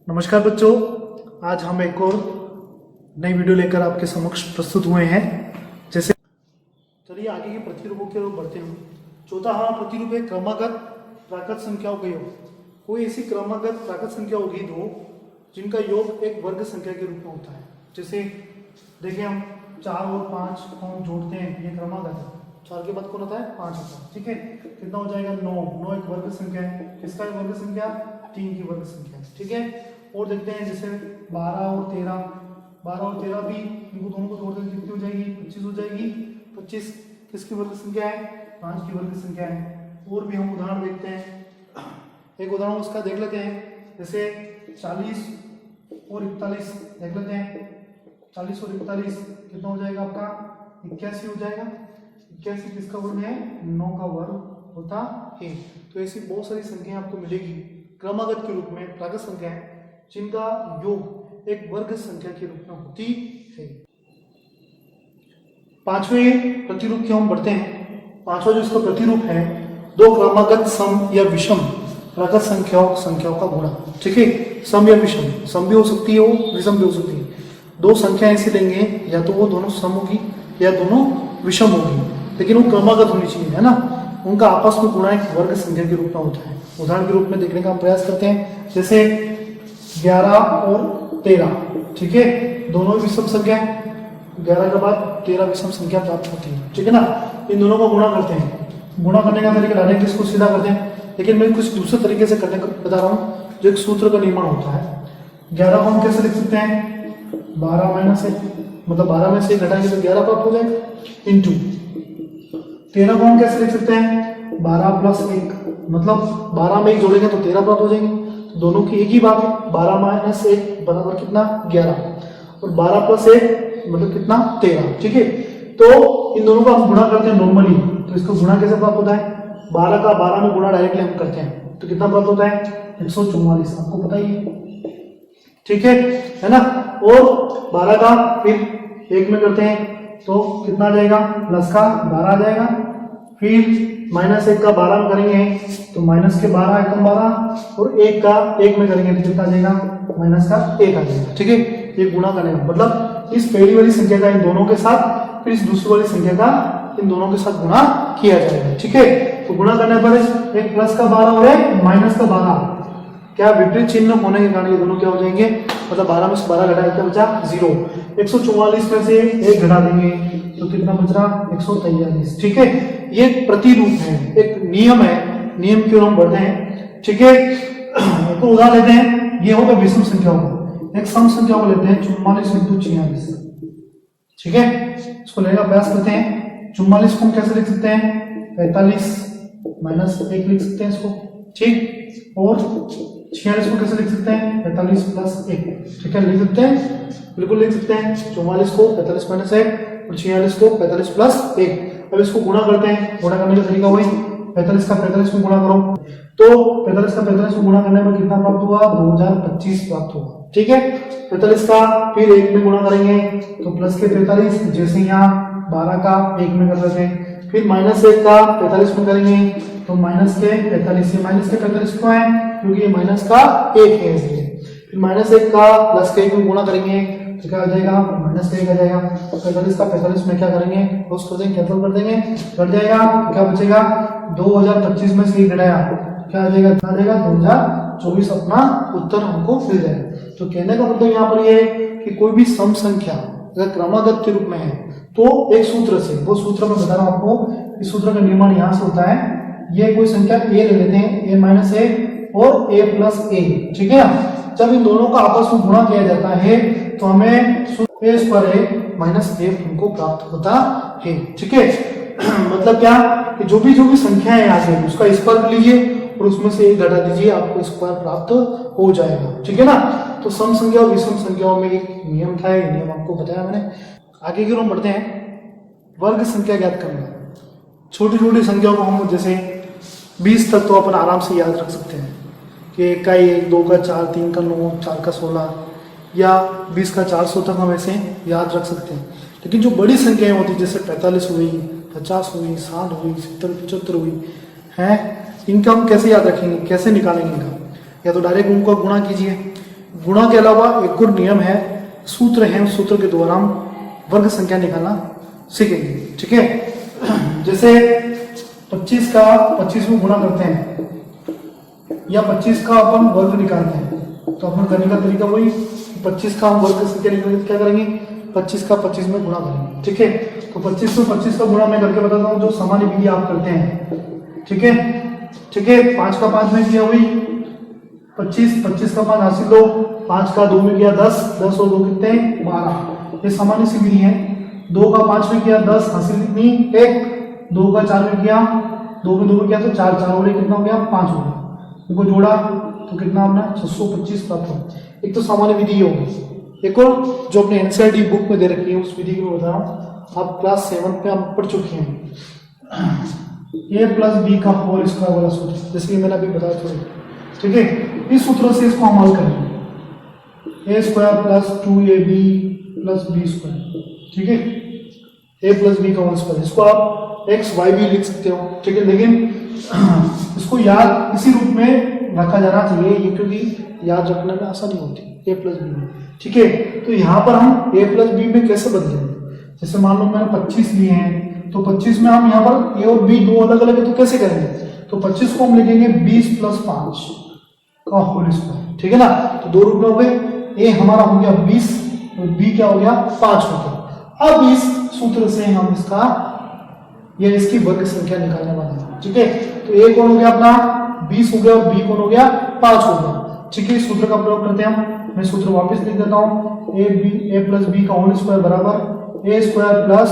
नमस्कार बच्चों, आज हम एक और नई वीडियो लेकर आपके समक्ष प्रस्तुत हुए हैं। जैसे चलिए आगे के प्रतिरूपों की ओर बढ़ते हैं। चौथा प्रतिरूप है क्रमागत प्राकृत संख्याओं का योग। कोई ऐसी क्रमागत प्राकृत संख्या होगी दो जिनका योग एक वर्ग संख्या के रूप में होता है। जैसे देखिए हम 4 और 5 को जोड़ते हैं, ये क्रमागत है। 4 के बाद कौन होता है? 5 होता है। ठीक है, कितना हो जाएगा? 9 एक वर्ग संख्या है। किसका वर्ग संख्या? 3 की वर्ग संख्या है। ठीक है, और देखते हैं जैसे 12 और 13 भी इनको दोनों को जोड़ देंगे कितनी हो जाएगी? 25 हो जाएगी। 25 किसकी वर्ग संख्या है? 5 की वर्ग संख्या है। और भी हम उदाहरण देखते हैं, एक उदाहरण उसका देख लेते हैं। जैसे 40 और 41 देख लेते हैं। 40 और 41 कितना हो जाएगा आपका? 81 हो जाएगा। 81 किसका वर्ग है? 9 का वर्ग होता है। तो ऐसी बहुत सारी संख्याएं आपको मिलेगी क्रमागत के रूप में, प्राकृत संख्याएं जिनका योग एक वर्ग संख्या के रूप में होती है। पांचवें प्रतिरूप की हम बढ़ते हैं। पांचवा जो इसका प्रतिरूप है, दो क्रमागत सम या विषम प्राकृत संख्याओं का गुणा। ठीक है, सम या विषम, सम भी हो सकती है, विषम भी हो सकती है। दो संख्या ऐसी देंगे, या तो वो दोनों सम होगी या दोनों विषम होगी, लेकिन वो क्रमागत होनी चाहिए, है ना। उनका आपस में गुणा एक वर्ग संख्या के रूप में होता है। उदाहरण के रूप में देखने का हम प्रयास करते हैं। जैसे 11 और 13, ठीक है, दोनों विषम संख्या है। 11 के बाद 13 विषम संख्या प्राप्त होती है। ठीक है ना, इन दोनों को गुणा करते हैं। गुणा करने का तरीका डायरेक्ट इसको सीधा करते हैं, लेकिन मैं कुछ दूसरे तरीके से करने को बता रहा हूँ, जो एक सूत्र का निर्माण होता है। 11 को हम कैसे लिख सकते हैं? 12 माइनस 1, मतलब 12 में से 1 घटाएंगे तो 11 प्राप्त हो जाएगा, इंटू 13 को हम कैसे लिख सकते हैं? 12 प्लस 1, मतलब 12 में 1 जोड़ेंगे तो 13 प्राप्त हो जाएंगे। तो दोनों की एक ही बात है। 12 माइनस 1 बराबर कितना? 11, और 12 प्लस 1 मतलब कितना? 13। ठीक है, तो इन दोनों को हम गुणा करते हैं नॉर्मली। तो इसको गुणा कैसे प्राप्त होता है? 12 का 12 में गुणा डायरेक्टली हम करते हैं, तो कितना प्राप्त होता है? 144, आपको पता ही है। ठीक है ना। और 12 का फिर 1 में करते हैं तो कितना आ जाएगा? प्लस का 12 आ जाएगा। फिर माइनस 1 का 12 में करेंगे तो माइनस के 12 एकम 12, और 1 का 1 में करेंगे तो कितना आ जाएगा? माइनस का 1 आ जाएगा। ठीक है, ये गुणा करने का मतलब इस पहली वाली संख्या का इन दोनों के साथ, फिर इस दूसरी वाली संख्या का इन दोनों के साथ गुणा किया जाएगा। ठीक है, तो गुणा करने पर एक प्लस का 12 और एक माइनस का 12, क्या विपरीत चिन्ह होने के कारण ये दोनों क्या हो जाएंगे? मतलब 12 में से 12 घटाए क्या बचा? 0। 144 में से 1 घटा देंगे तो कितना बच रहा? 143। ठीक है, ये प्रतिरूप है, एक नियम है, नियम की ओर हम बढ़ते हैं। ठीक है, तो उदाहरण लेते हैं, ये होगा विषम संख्याओं को। एक सम संख्या को लेते हैं 44 × 46। ठीक है, इसको लेने का प्रयास करते हैं। 44 को हम कैसे लिख सकते हैं? 45 माइनस 1 लिख सकते हैं इसको। ठीक, और 46 को कैसे लिख सकते हैं? 45 प्लस 1। ठीक है, लिख सकते हैं, बिल्कुल लिख सकते हैं। 44 को 45 माइनस 1 और 46 को 45 प्लस 1। अब इसको गुणा करते हैं। गुणा करने का तरीका वही, 45 का 45 में गुणा करो तो 45 का 45 में गुणा करने पर कितना प्राप्त हुआ? 2025 प्राप्त हुआ। ठीक है, 45 का फिर 1 में गुणा करेंगे तो प्लस के 45, जैसे यहाँ 12 का 1 में कर देते हैं। फिर माइनस 1 का 45 में करेंगे तो माइनस के 45, ये माइनस के 45 क्यों है? क्योंकि ये माइनस का 1 है इसलिए। फिर माइनस 1 का प्लस के 1 में गुणा करेंगे तो क्या आ जाएगा? माइनस का 1 आ जाएगा। 45 का 45 में क्या करेंगे? क्रॉस कर देंगे, कैंसिल कर देंगे, कट जाएगा। तो क्या बचेगा? 2025 में से 1 घटाया क्या आ जाएगा? कितना आ जाएगा? 2024 अपना उत्तर हमको मिल जाएगा। तो कहने का मतलब यहाँ पर ये है कि कोई भी सम संख्या अगर क्रमागत के रूप में है तो एक सूत्र से, वो सूत्र में बता रहा हूं आपको, इस सूत्र का निर्माण यहाँ से होता है। ये कोई संख्या a ले लेते हैं, a माइनस a और a प्लस a। ठीक है, जब इन दोनों का आपस में गुणा किया जाता है तो हमें a पर a माइनस a हमको प्राप्त होता है। ठीक है, मतलब क्या कि जो भी संख्या है यहाँ से उसका स्क्वायर कर लीजिए और उसमें से 1 घटा दीजिए, आपको स्क्वायर प्राप्त हो जाएगा। ठीक है ना। तो सम संख्या और विषम संख्याओं में एक नियम था, ये नियम आपको बताया मैंने। आगे की ओर हम बढ़ते हैं। वर्ग संख्या ज्ञात करना। छोटी छोटी संख्याओं को हम जैसे 20 तक तो अपन आराम से याद रख सकते हैं कि 1 का 1, 2 का 4, 3 का 9, 4 का 16 या 20 का 400 तक हम ऐसे याद रख सकते हैं। लेकिन जो बड़ी संख्याएं होती हैं जैसे 45 हुई, 50 हुई, 60 हुई, 70, 75 हुई हैं, इनका हम कैसे याद रखेंगे? कैसे निकालेंगे इनका? या तो डायरेक्ट उनको गुणा कीजिए गुणा के अलावा एक और नियम है, सूत्र है, उस सूत्र के द्वारा हम वर्ग संख्या निकालना सीखेंगे। ठीक है, जैसे 25 का 25 में गुणा करते हैं या 25 का अपन वर्ग निकालते हैं, तो अपन करने का तरीका वही, 25 का हम वर्ग संख्या निकालेंगे, क्या करेंगे 25 का 25 में गुणा करेंगे। ठीक है, तो 25 से 25 का गुणा मैं करके बताता हूँ, जो सामान्य विधि आप करते हैं। ठीक है, ठीक है, 5 का 5 में किया हुई 25, 25 का 5 हासिल लो, 5 का 2 में किया 10, 10 और 2 कितने 12, ये सामान्य सी विधि है। 2 का 5 में किया 10 हासिल कितनी 1, 2 का 4 में किया 2 में 2 में किया तो 4, 4 और कितना हो गया 5 हो गया, इनको जोड़ा तो कितना अपना 625 प्राप्त हो। एक तो सामान्य विधि होगी, एक और जो अपने एनसीईआरटी बुक में दे रखी है उस विधि को बता रहा हूँ, आप क्लास 7 पे आप पढ़ चुके हैं, a प्लस बी का होल स्क्वायर वाला सूत्र, जैसे कि मैंने अभी बताया थोड़ी। ठीक है, इस सूत्र से इसको हम हल करेंगे, a square plus 2ab plus b square. ठीक है, a प्लस बी का होल स्क्वायर, इसको आप x y भी लिख सकते हो। ठीक है, लेकिन इसको याद इसी रूप में रखा जाना चाहिए, ये क्योंकि याद रखने में आसानी होती है a प्लस बी में। ठीक है, तो यहाँ पर हम a प्लस बी में कैसे बदलेंगे, जैसे मान लो मैंने 25 लिए हैं, तो 25 में हम यहाँ पर a और b दो अलग अलग है, तो कैसे करेंगे, तो 25 को हम लिखेंगे 20 प्लस 5 का होल स्क्वायर। ठीक है ना, तो दो रूप में हो गए, a हमारा हो गया 20 और b क्या हो गया 5 हो गया। अब इस सूत्र से हम इसका या इसकी वर्ग संख्या निकालने वाले हैं। ठीक है, तो a कौन हो गया अपना 20 हो गया और b कौन हो गया 5 हो गया। ठीक है, इस सूत्र का प्रयोग करते हैं हम, मैं सूत्र वापस लिख देता हूँ, a प्लस बी का होल स्क्वायर बराबर a square plus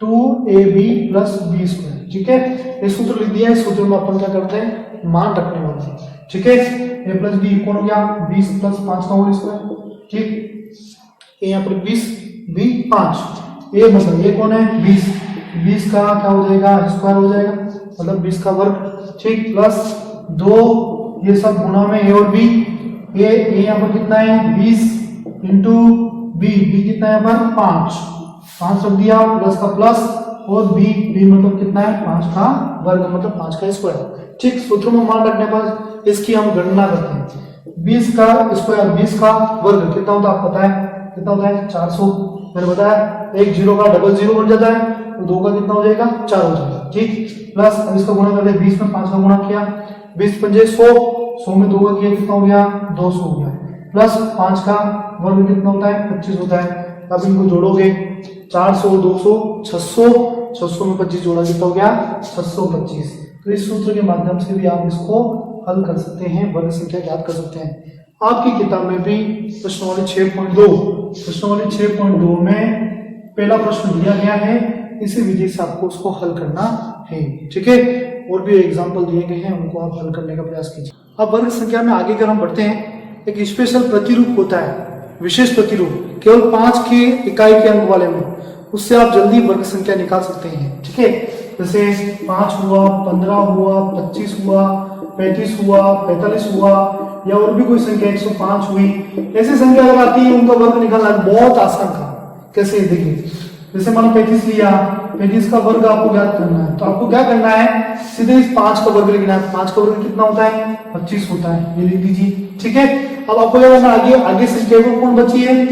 2ab plus b square. ठीक है, ये सूत्र लिख दिया है, इस सूत्र में अपन क्या करते हैं मान रखने वाले हैं। ठीक है, a प्लस बी कौन हो गया 20 प्लस 5 का होल स्क्वायर। ठीक, यहाँ पर 20 b 5, a मतलब ये कौन है 20, 20 का क्या हो जाएगा स्क्वायर हो जाएगा, मतलब 20 का वर्ग। ठीक, प्लस 2 ये सब गुणा में a और b, a यहाँ पर कितना है 20 इंटू b कितना है यहाँ पर 5 रख दिया, प्लस का प्लस और b मतलब कितना है 5 का वर्ग मतलब 5 का स्क्वायर। ठीक, सूत्र में मान रखने पर इसकी हम गणना करते हैं, 20 का स्क्वायर 20 का वर्ग कितना होता है आपको पता है, कितना होता है 400, मैंने बताया, एक 0 का डबल 0 बन जाता है, तो 2 का कितना हो जाएगा 4 हो जाएगा। ठीक, प्लस अब इसका गुणा कर दे, 20 में 5 का गुणा किया, 20 पंजे 100, 100 में 2 का किया कितना हो गया 200 हो गया, प्लस 5 का वर्ग कितना होता है 25 होता है। अब इनको जोड़ोगे 400 200 600, 600 में 25 जोड़ा कितना हो गया 625। तो इस सूत्र के माध्यम से भी आप इसको हल कर सकते हैं, वर्ग संख्या ज्ञात कर सकते हैं। आपकी किताब में भी प्रश्नावली 6.2 में पहला प्रश्न दिया गया है, इसी विधि से आपको उसको हल करना है। ठीक है, और भी एग्जाम्पल दिए गए हैं, उनको आप हल करने का प्रयास कीजिए। अब वर्ग संख्या में आगे अगर हम बढ़ते हैं, एक स्पेशल प्रतिरूप होता है, विशेष प्रतिरूप, केवल 5 के इकाई के अंक वाले में, उससे आप जल्दी वर्ग संख्या निकाल सकते हैं। ठीक है, जैसे 5 हुआ, 15 हुआ, 25 हुआ, 35 हुआ, 45 हुआ, या और भी कोई संख्या 105 हुई, ऐसी संख्या अगर आती है उनका वर्ग निकालना बहुत आसान था। कैसे देखिए, जैसे मानो 35 लिया, 35 का वर्ग आपको ज्ञात करना है, तो आपको क्या करना है सीधे इस 5 का वर्ग लिखना है। 5 का वर्ग कितना होता है 25 होता है, ये लिख दीजिए। ठीक है, अब आपको क्या करना है, आगे संख्या को कौन बची है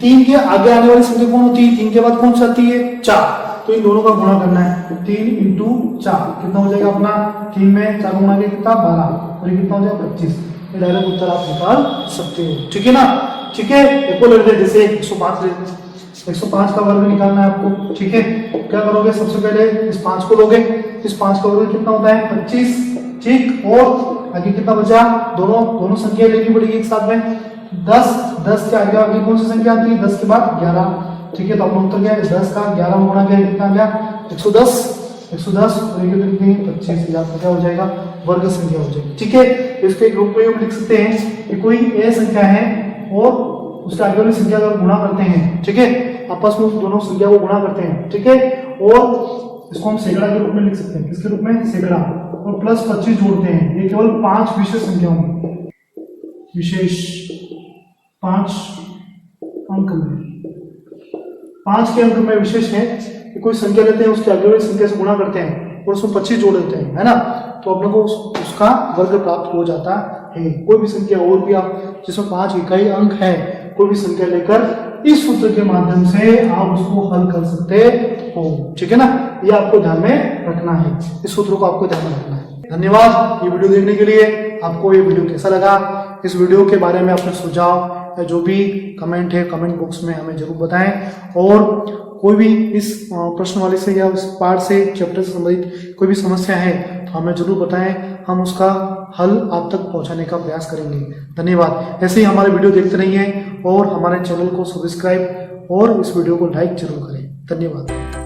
3 के आगे आने वाली संख्या कौन होती है, 3 के बाद कौन सी आती है 4, तो इन दोनों का गुणा करना है, 3 इंटू 4 कितना हो जाएगा अपना, 3 में 4 गुणा के कितना 12 और ये कितना हो जाएगा 25। ये डायरेक्ट उत्तर आप निकाल सकते हो। ठीक है ना, ठीक है, एक और लेते जैसे 105 लेते, 105 का वर्ग निकालना है आपको। ठीक है, क्या करोगे, सबसे पहले इस 5 को लोगे, इस 5 का वर्ग कितना होता है 25। ठीक, और आगे कितना बचा, दोनों संख्या लेनी पड़ेगी एक साथ में, 10 के आगे कौन सी संख्या आती है 10 के बाद 11। ठीक है, तो अपना उत्तर क्या है 10 का 11 में गुणा किया कितना आ गया 110 और ये कितनी 25, क्या हो जाएगा वर्ग संख्या हो जाएगी। ठीक है, इसके एक रूप में हम लिख सकते हैं कि कोई ए संख्या है और उसके आगे वाली संख्या का गुणा करते हैं। ठीक है, आपस में दोनों संख्या को गुणा करते हैं। ठीक है, और इसको हम सैकड़ा के रूप में लिख सकते हैं, किसके रूप में सैकड़ा, और प्लस 25 जोड़ते हैं, ये केवल 5 विशेष संख्याओं में, विशेष 5 अंक में, 5 के अंक में विशेष है कि कोई संख्या लेते हैं उसके आगे वाली संख्या से गुणा करते हैं और उसमें 25 जोड़ देते हैं, है ना, तो अपने को उसका वर्ग प्राप्त हो जाता है। कोई भी संख्या और भी आप जिसमें 5 इकाई अंक है, कोई भी संख्या लेकर इस सूत्र के माध्यम से आप उसको हल कर सकते हो। ठीक है ना, ये आपको ध्यान में रखना है, इस सूत्र को आपको ध्यान में रखना है। धन्यवाद ये वीडियो देखने के लिए। आपको ये वीडियो कैसा लगा, इस वीडियो के बारे में अपने सुझाव या जो भी कमेंट है कमेंट बॉक्स में हमें जरूर बताएं। और कोई भी इस प्रश्नवाली से या इस पाठ से चैप्टर से संबंधित कोई भी समस्या है तो हमें जरूर बताएं, हम उसका हल आप तक पहुंचाने का प्रयास करेंगे। धन्यवाद। ऐसे ही हमारे वीडियो देखते रहिए और हमारे चैनल को सब्सक्राइब और इस वीडियो को लाइक जरूर करें। धन्यवाद।